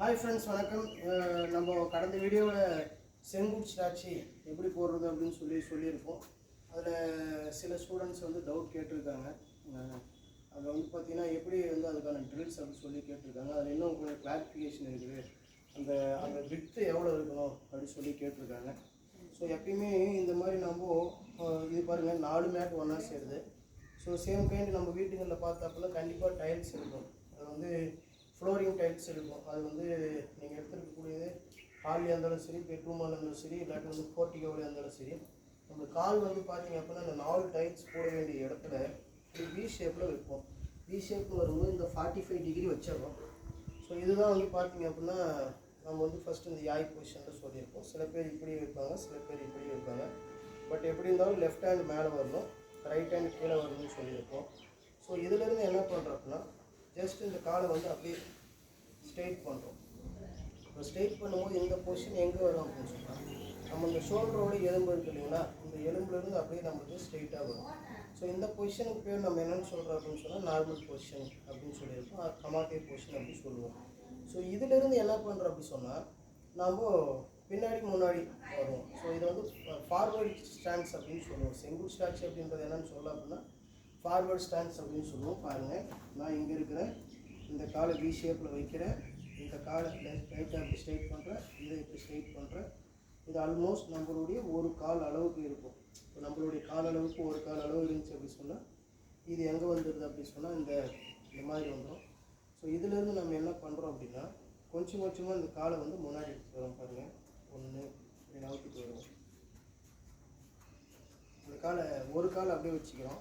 Hi friends, வணக்கம். நம்ம கடந்த வீடியோவில் செங்குட் ஸ்டாச்சு எப்படி போடுறது அப்படின்னு சொல்லியிருக்கோம். அதில் சில ஸ்டூடெண்ட்ஸ் வந்து டவுட் கேட்டிருக்காங்க. அதில் வந்து பார்த்திங்கன்னா எப்படி வந்து அதுக்கான ட்ரில்ஸ் அப்படின்னு சொல்லி கேட்டிருக்காங்க. அதில் இன்னும் கொஞ்சம் கிளாரிஃபிகேஷன் இருக்குது. அந்த அந்த வித்து எவ்வளோ இருக்கணும் அப்படின்னு சொல்லி கேட்டிருக்காங்க. ஸோ எப்பயுமே இந்த மாதிரி நம்ம இது பாருங்கள், 4 மேட் ஒன்றா சேருது. ஸோ சேம் கைண்ட் நம்ம வீட்டுங்களில் பார்த்தாப்புல கண்டிப்பாக டைல்ஸ் இருக்கும். அது வந்து ஃப்ளோரிங் டைல்ஸ் இருக்கும். அது வந்து நீங்கள் எடுத்துருக்கக்கூடியது ஹாலியாக இருந்தாலும் சரி, பெட்ரூமாக இருந்தாலும் சரி, இல்லாட்டி வந்து போர்ட்டிகோவில் இருந்தாலும் சரி, நம்ம கால் வந்து பார்த்தீங்க அப்படின்னா அந்த 4 டைல்ஸ் போட வேண்டிய இடத்துல வி ஷேப்பில் வைப்போம். வி ஷேப்பில் வரும்போது இந்த 45 டிகிரி வச்சிடறோம். ஸோ இதுதான் வந்து பார்த்தீங்க அப்படின்னா நம்ம வந்து ஃபஸ்ட்டு இந்த யாய் பொசிஷனில் சொல்லியிருப்போம். சில பேர் இப்படி வைப்பாங்க, சில பேர் இப்படி வைப்பாங்க. பட் எப்படி இருந்தாலும் லெஃப்ட் ஹேண்ட் மேலே வரணும், ரைட் ஹேண்ட் கீழே வரணும்னு சொல்லியிருப்போம். ஸோ இதிலேருந்து என்ன பண்ணுறோம் அப்படின்னா ஜஸ்ட் இந்த காலை வந்து அப்படியே ஸ்ட்ரெயிட் பண்ணுறோம். இப்போ ஸ்ட்ரெயிட் பண்ணும்போது இந்த பொசிஷன் எங்கே வரும் அப்படின்னு சொன்னால் நம்ம இந்த ஷோல்டரோட எலும்பு இருக்குது இல்லைங்களா, இந்த எலும்புலேருந்து அப்படியே நம்மளுக்கு ஸ்ட்ரெயிட்டாக வரும். ஸோ இந்த பொசிஷனுக்கு பேர் நம்ம என்னென்னு சொல்கிறோம் அப்படின்னு சொன்னால் நார்மல் பொசிஷன் அப்படின்னு சொல்லியிருக்கோம். கமாத்தே பொசிஷன் அப்படின்னு சொல்லுவோம். ஸோ இதிலிருந்து என்ன பண்ணுறோம் அப்படின்னு சொன்னால் நம்ம பின்னாடி முன்னாடி வருவோம். ஸோ இதை வந்து ஃபார்வர்ட் ஸ்டாண்ட்ஸ் அப்படின்னு சொல்லுவோம். செங்குட் ஸ்டாச்சு அப்படின்றது என்னென்னு சொல்லலாம் அப்படின்னா ஃபார்வர்ட் ஸ்டாண்ட்ஸ் அப்படின்னு சொல்லுவோம். பாருங்கள், நான் இங்கே இருக்கிறேன், இந்த காலை வி ஷேப்பில் வைக்கிறேன், இந்த காலை ரைட்டாக இப்படி ஸ்ட்ரைட் பண்ணுறேன், இதை இப்படி ஸ்ட்ரைட் பண்ணுறேன். இது ஆல்மோஸ்ட் நம்மளுடைய ஒரு கால் அளவுக்கு இருக்கும். இப்போ நம்மளுடைய கால் அளவுக்கு ஒரு கால் அளவு இருந்துச்சு அப்படி சொன்னால் இது எங்கே வந்துடுது அப்படி சொன்னால் இந்த மாதிரி வந்துடும். ஸோ இதிலேருந்து நம்ம என்ன பண்ணுறோம் அப்படின்னா கொஞ்சம் கொஞ்சமாக இந்த காலை வந்து முன்னாடி எடுத்துகிட்டு வரோம். பாருங்கள், 1 இப்படி நவுத்திட்டு வருவோம். இந்த காலை ஒரு கால் அப்படியே வச்சுக்கிறோம்.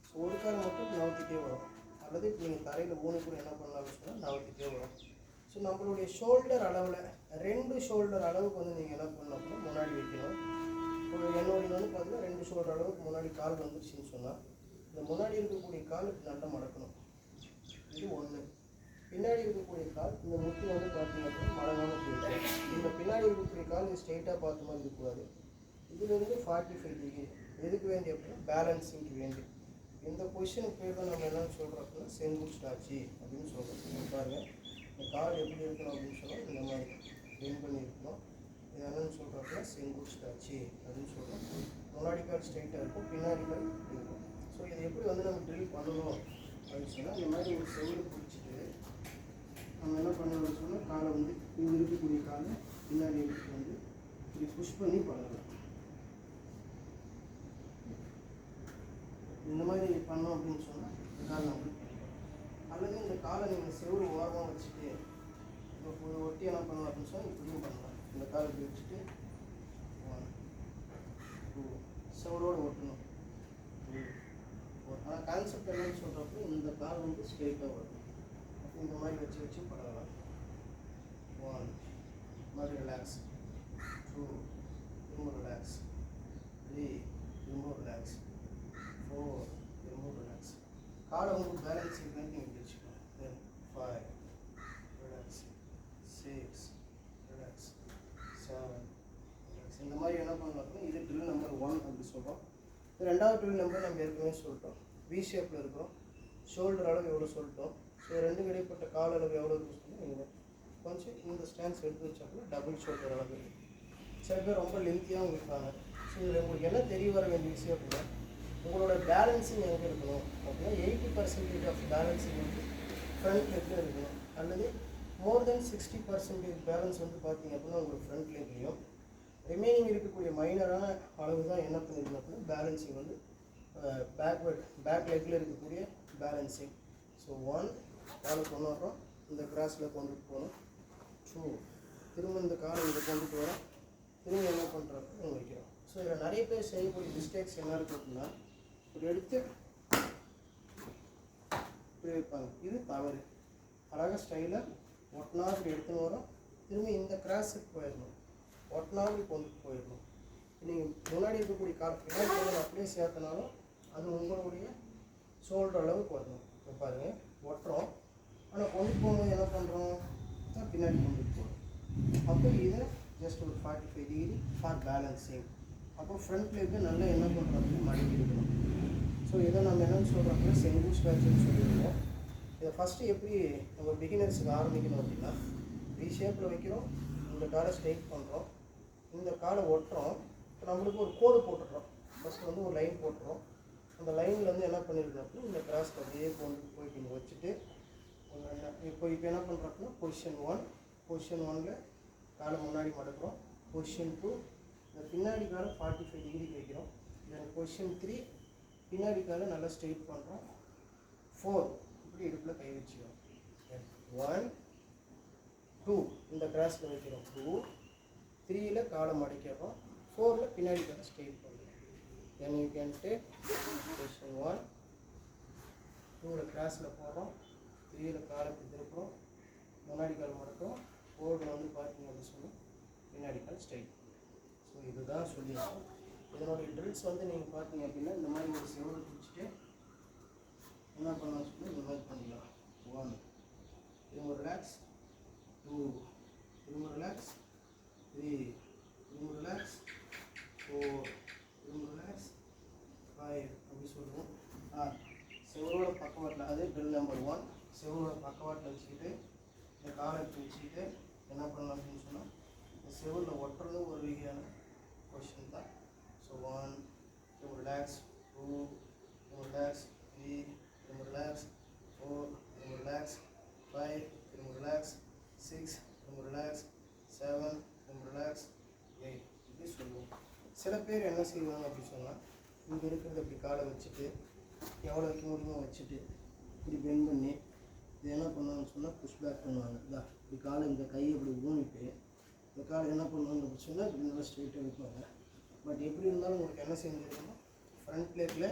ஸோ ஒரு கால் மட்டும் நவுத்திட்டே வரும். அல்லது இப்போ நீங்கள் தரையில் ஊனி கூட என்ன பண்ணலாம்னு சொன்னால் நவுத்திட்டே வரும். ஸோ நம்மளுடைய ஷோல்டர் அளவில் 2 ஷோல்டர் அளவுக்கு வந்து நீங்கள் என்ன பண்ணணும் அப்படின்னா முன்னாடி வைக்கணும். இப்போ என்னோடய வந்து பார்த்தீங்கன்னா 2 ஷோல்டர் அளவுக்கு முன்னாடி கால் வந்துருச்சுன்னு சொன்னால் இந்த முன்னாடி இருக்கக்கூடிய கால் நல்லா மடக்கணும். இது 1. பின்னாடி இருக்கக்கூடிய கால் இந்த முட்டி வந்து பார்த்தீங்க அப்படின்னா மடங்காமல் போயிடும். இந்த பின்னாடி இருக்கக்கூடிய கால் இது ஸ்ட்ரெயிட்டாக பார்த்த மாதிரி இருக்கக்கூடாது. இதுலேருந்து 45 டிகிரி எதுக்கு வேண்டி அப்படின்னா பேலன்ஸிங்க்கு வேண்டி. இந்த பொசிஷனுக்கு பேர் தான் நம்ம என்னென்னு சொல்கிறோம் அப்படின்னா செங்குட் ஸ்டாச்சு அப்படின்னு சொல்கிறோம். பாருங்கள், இந்த கால் எப்படி இருக்கணும் அப்படின்னு சொன்னால் இந்த மாதிரி பெண்ட் பண்ணி இருக்கணும். இது என்னென்னு சொல்கிறோம் அப்படின்னா செங்குட் ஸ்டாச்சு அப்படின்னு சொல்கிறோம். முன்னாடி கால் ஸ்ட்ரெயிட்டாக இருக்கும், பின்னாடி கால் இப்படி இருக்கும். ஸோ இதை எப்படி வந்து நம்ம ட்ரில் பண்ணணும் அப்படின்னு சொன்னால் இந்த மாதிரி ஒரு செவ்வறு பிடிச்சிட்டு நம்ம என்ன பண்ணணும்னு சொன்னால் காலை வந்து இங்கே இருக்கக்கூடிய காலை பின்னாடி எடுத்து வந்து இப்படி புஷ் பண்ணி பண்ணலாம். இந்த மாதிரி பண்ணோம் அப்படின்னு சொன்னால் இந்த காலை நம்ம அல்லது இந்த காலை நீங்கள் செவ்வறு ஓரமாக வச்சுட்டு இப்போ ஒட்டி என்ன பண்ணலாம் அப்படின்னு சொன்னால் இப்படியும் பண்ணலாம். இந்த காலை இப்படி வச்சுட்டு 1 2 செவரோடு ஒட்டணும். ஆனால் கான்செப்ட் என்னன்னு சொல்கிறப்போ இந்த கால் வந்து ஸ்ட்ரெயிட்டாக வரும். அப்போ இந்த மாதிரி வச்சு பண்ணலாம். 1 மாதிரி ரிலாக்ஸ், 2 திரும்ப ரிலாக்ஸ், 3 திரும்ப ரிலாக்ஸ், 4 திரும்ப ரிலாக்ஸ். காலை வந்து பேலன்ஸிங் பண்ணி நீங்கள் பிடிச்சிக்கணும். தென் 5 ரிலாக்ஸ், 6 ரிலாக்ஸ், 7 ரிலாக்ஸ். இந்த மாதிரி என்ன பண்ணலாம், இது ட்ரில் நம்பர் 1 அப்படி சொல்கிறோம். ரெண்டாவது ட்ரில் நம்பர் நம்ம ஏற்கனவே சொல்லிட்டோம். வி ஷேப்பில் இருக்கிறோம். ஷோல்டர் அளவு எவ்வளோ சொல்லிட்டோம். ஸோ 2 இடைப்பட்ட கால் அளவு எவ்வளோ இருக்குன்னு சொன்னால் கொஞ்சம் இந்த ஸ்டாண்ட்ஸ் எடுத்து வச்சாப்புல டபுள் ஷோல்டர் அளவு இருக்குது. சில பேர் ரொம்ப லென்த்தியாகவும் இருப்பாங்க. ஸோ இதில் உங்களுக்கு என்ன தெரிய வர வேண்டிய விஷயம் அப்படின்னா உங்களோட பேலன்ஸிங் எங்கே இருக்கணும் அப்படின்னா 80% ஆஃப் பேலன்ஸிங் வந்து ஃப்ரண்ட் லெக்கில் இருக்கணும். அல்லது மோர் தென் 60% பேலன்ஸ் வந்து பார்த்தீங்க அப்படின்னா உங்களுக்கு ஃப்ரண்ட் லெக்லேயும் ரிமைனிங் இருக்கக்கூடிய மைனரான அளவு தான் என்ன பண்ணிருக்கணும் அப்படின்னா பேலன்ஸிங் வந்து பேக் லெக்கில் இருக்கக்கூடிய பேலன்ஸிங். ஸோ 1 காலை கொண்டு வரோம், இந்த கிராஸில் கொண்டுட்டு போகணும். 2 திரும்ப இந்த காலை இதை கொண்டுட்டு வரோம், திரும்ப என்ன பண்ணுறப்ப வைக்கிறோம். ஸோ இதில் நிறைய பேர் செய்யக்கூடிய மிஸ்டேக்ஸ் என்ன இருக்குது அப்படின்னா இப்படி எடுத்து இப்படி வைப்பாங்க. இது தவறு. அழகாக ஸ்டைலாக ஒட்டினா இப்படி எடுத்துன்னு வரோம், திரும்ப இந்த கிராஸுக்கு போயிடணும், ஒட்டினா இப்படி கொண்டுட்டு போயிடணும். நீங்கள் முன்னாடி இருக்கக்கூடிய கால் பின்னாடி அப்படியே சேர்த்தனாலும் அது உங்களுடைய ஷோல்டர் அளவுக்கு வரணும். இப்போ பாருங்கள், ஒட்டுறோம், ஆனால் கொண்டு போகும்போது என்ன பண்ணுறோம் தான் பின்னாடி கொண்டுட்டு போகிறோம். அப்போ இதை ஜஸ்ட் ஒரு 45 டிகிரி ஃபார் பேலன்ஸிங். அப்போ ஃப்ரண்ட் லெக்கு நல்லா என்ன பண்ணுறோம் மடக்கி இருக்கணும். ஸோ இதை நம்ம என்னென்னு சொல்கிறோம்னா செங்குட் ஸ்டாச்சுன்னு சொல்லியிருக்கோம். இதை ஃபஸ்ட்டு எப்படி நம்ம பிகினர்ஸுக்கு ஆரம்பிக்கணும் அப்படின்னா வி ஷேப்பில் வைக்கிறோம், இந்த காலை ஸ்ட்ரைட் பண்ணுறோம், இந்த காலை ஒட்டுறோம். இப்போ நம்மளுக்கு ஒரு கோடு போட்டுடுறோம். ஃபஸ்ட்டு வந்து ஒரு லைன் போட்டுறோம். அந்த லைனில் வந்து என்ன பண்ணியிருக்கோம் அப்படின்னா இந்த கிராஸ்க்கு அப்படியே போயிட்டு இங்கே வச்சுட்டு இப்போ என்ன பண்ணுறோம் அப்படின்னா பொசிஷன் 1ல் காலை முன்னாடி மடக்கிறோம். பொசிஷன் 2 இந்த பின்னாடி காலை 45 டிகிரிக்கு வைக்கிறோம். தென் பொசிஷன் 3 பின்னாடி காலை நல்லா ஸ்ட்ரெயிட் பண்ணுறோம். 4 இப்படி இடுப்பில் கை வச்சுக்கிறோம். 1 2 இந்த கிராஸில் வைக்கிறோம். 2 3ல் காலை மடக்கிறோம். 4ல் பின்னாடி காலை ஸ்ட்ரெயிட் பண்ணுறோம். Then you can take position 1, 2ல் கிராஸில் போடுறோம், 3ல் காலை திருப்புறோம், முன்னாடி கால் மடக்கிறோம். 4ல் வந்து பார்த்தீங்க அப்படின்னு சொன்னால் பின்னாடி கால் ஸ்ட்ரைட். ஸோ இதுதான் சொல்லியிருக்கோம். இதனுடைய ட்ரில்ஸ் வந்து நீங்கள் பார்த்தீங்க அப்படின்னா இந்த மாதிரி ஒரு செவரை பிடிச்சிட்டு என்ன பண்ணலாம் சொல்லி இந்த மாதிரி பண்ணிக்கலாம். 1 திரும்ப ரிலாக்ஸ், 2 திரும்ப ரிலாக்ஸ், 3 திரும்ப ரிலாக்ஸ், 4 திரும்ப ரிலாக்ஸ், 5 அப்படி சொல்லுவோம். செவரோட பக்கவாட்டில் அது ட்ரில் நம்பர் 1. செவரோட பக்கவாட்டில் வச்சுக்கிட்டு இந்த காலை வச்சுக்கிட்டு என்ன பண்ணலாம் அப்படின்னு சொன்னால் இந்த செவரில் ஒட்டுறது ஒரு வகையான கொஷின் தான். ஸோ 1 திரும்ப ரிலாக்ஸ், 2 திரும்ப ரிலாக்ஸ், 3 திரும்ப ரிலாக்ஸ், 4 திரும்ப ரிலாக்ஸ், 5 திரும்ப ரிலாக்ஸ், 6 திரும்ப ரிலாக்ஸ், 7 திரும்ப ரிலாக்ஸ், 8 இப்படி சொல்லுவோம். சில பேர் என்ன செய்வாங்க அப்படின்னு சொன்னால் இங்கே இருக்கிறத இப்படி காலை வச்சுட்டு எவ்வளோ வைக்க முடியுமோ வச்சுட்டு இப்படி பெண்ட் பண்ணி இது என்ன பண்ணுவாங்கன்னு சொன்னால் புஷ் பேக் பண்ணுவாங்க. இதான் இப்படி காலை இந்த கையை இப்படி ஊனிட்டு இந்த காலை என்ன பண்ணுவாங்க அப்படின்னு சொன்னால் இப்படி நல்லா ஸ்ட்ரெயிட்டாக வைப்பாங்க. பட் எப்படி இருந்தாலும் உங்களுக்கு என்ன செஞ்சுருக்கணும், ஃப்ரண்ட் லெக்கில்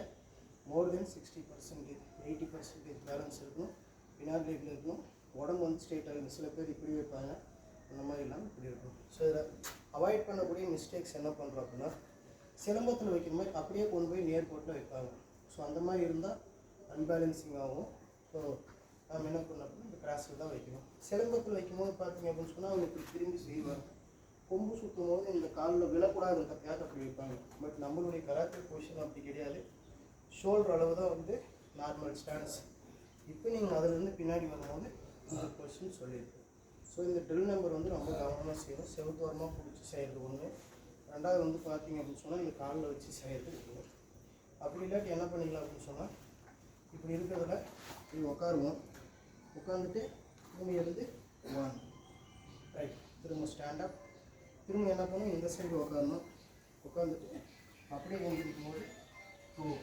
மோர் தென் 60%, 80% பேலன்ஸ் இருக்கணும். பின்னாடி லெக்கில் இருக்கணும். உடம்பு வந்து ஸ்ட்ரெயிட்டாக இருக்கும். சில பேர் இப்படி வைப்பாங்க, அந்த மாதிரி இல்லாமல் இப்படி இருக்கும். ஸோ இதில் அவாய்ட் பண்ணக்கூடிய மிஸ்டேக்ஸ் என்ன பண்ணுறோம் அப்படின்னா சிலம்பத்தில் வைக்கிற மாதிரி அப்படியே கொண்டு போய் நேர்கோட்டில் வைப்பாங்க. ஸோ அந்த மாதிரி இருந்தால் அன்பேலன்சிங் ஆகும். ஸோ நம்ம என்ன பண்ணோம் அப்படின்னா இந்த கிராஸில் தான் வைக்கணும். சிலம்பத்தில் வைக்கும்போது பார்த்தீங்க அப்படின்னு சொன்னால் அவங்க இப்படி திரும்பி செய்வாங்க. கொம்பு சுற்றும் போது இந்த காலில் விழக்கூடாதுன்றதுக்காக அப்படி வைப்பாங்க. பட் நம்மளுடைய கராத்தே பொசிஷன் அப்படி கிடையாது. ஷோல்டர் அளவு தான் வந்து நார்மல் ஸ்டான்ஸ். இப்போ நீங்கள் அதிலேருந்து பின்னாடி வரும்போது இந்த பொசிஷன் சொல்லியிருக்கு. ஸோ இந்த ட்ரில் நம்பர் வந்து ரொம்ப கவனமாக செய்யணும். செவத்தோரமாக பிடிச்சி செய்கிறது ஒன்று. ரெண்டாவது வந்து பார்த்தீங்க அப்படின்னு சொன்னால் இந்த காலில் வச்சு செய்கிறது ஒன்று. அப்படி இல்லாட்டி என்ன பண்ணிக்கலாம் அப்படின்னு சொன்னால் இப்படி இருக்கிறதுல இப்படி உட்காருவோம். உட்காந்துட்டு திரும்ப எழுந்து 1 ரைட், திரும்ப ஸ்டாண்டப், திரும்ப என்ன பண்ணணும் இந்த சைடு உட்காரணும். உட்காந்துட்டு அப்படியே எழுந்திருக்கும் போது 2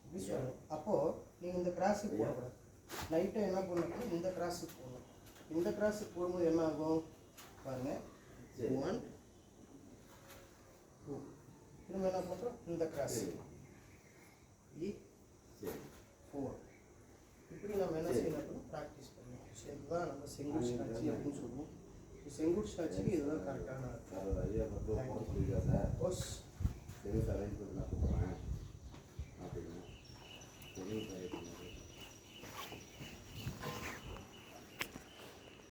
இப்படி சொல்லணும். அப்போது நீங்கள் இந்த கிராஸுக்கு போடக்கூடாது. லைட்டாக என்ன பண்ணணும் இந்த கிராஸுக்கு போடணும். இந்த கிராஸுக்கு போடும்போது என்ன ஆகும் பாருங்கள். 1 2 திரும்ப என்ன பண்ணுறோம் இந்த கிராஸ் 3 4 இப்படி நம்ம என்ன செய்யணும் அப்படின்னா ப்ராக்டிஸ் பண்ணணும். ஸோ இதுதான் நம்ம செங்குட் ஸ்டாச்சு அப்படின்னு சொல்லுவோம். செங்குட் ஸ்டாச்சுக்கு இதுதான் கரெக்டான போஸ்.